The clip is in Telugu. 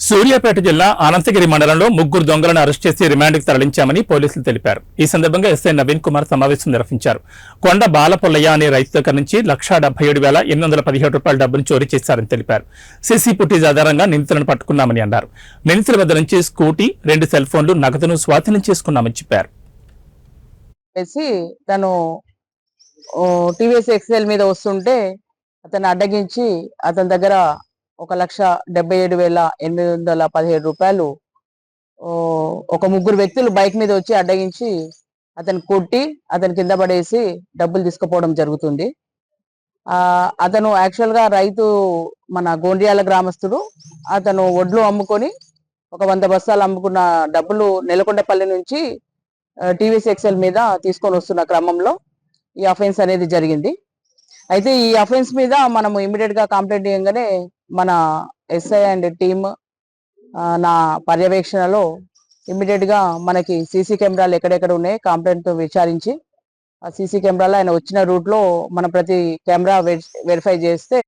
సూర్యాపేట జిల్లా అనంతగిరి మండలంలో ముగ్గురు దొంగలను అరెస్ట్ చేసి రిమాండ్కి తరలించామని పోలీసులు తెలిపారు. ఈ సందర్భంగా ఎస్ఐ నవీన్ కుమార్ సమావేశం నిర్వహించారు. కొండ బాలపుల్లయ్య అనే రైతు దగ్గర నుంచి 1,77,817 రూపాయల డబ్బును చోరీ చేశారని తెలిపారు. సీసీ ఫుటేజ్ ఆధారంగా నిందితులను పట్టుకున్నామని అన్నారు. నిందితుల వద్ద నుంచి స్కూటీ, 2 సెల్ ఫోన్లు, నగదును స్వాధీనం చేసుకున్నామని చెప్పారు. తను టీవీఎస్ ఎక్సెల్ మీద వస్తుంటే అతను అడ్డగించి అతని దగ్గర 1,77,817 రూపాయలు ఒక ముగ్గురు వ్యక్తులు బైక్ మీద వచ్చి అడ్డగించి అతను కొట్టి అతని కింద పడేసి డబ్బులు తీసుకుపోవడం జరుగుతుంది. అతను యాక్చువల్ గా రైతు, మన గోండ్రియాల గ్రామస్తుడు. అతను ఒడ్లు అమ్ముకొని ఒక 100 బస్తాలు అమ్ముకున్న డబ్బులు నెలకొండపల్లి నుంచి టీవీఎస్ ఎక్సెల్ మీద తీసుకొని వస్తున్న క్రమంలో ఈ అఫెన్స్ అనేది జరిగింది. అయితే ఈ అఫెన్స్ మీద మనము ఇమీడియట్ గా కంప్లైంట్ చేయగానే మన ఎస్ఐ అండ్ టీమ్ నా పర్యవేక్షణలో ఇమీడియట్ గా మనకి సీసీ కెమెరాలు ఎక్కడెక్కడ ఉన్నాయి కంప్లైంట్ తో విచారించి ఆ సీసీ కెమెరాలో ఆయన వచ్చిన రూట్ లో మన ప్రతి కెమెరా వెరిఫై చేస్తే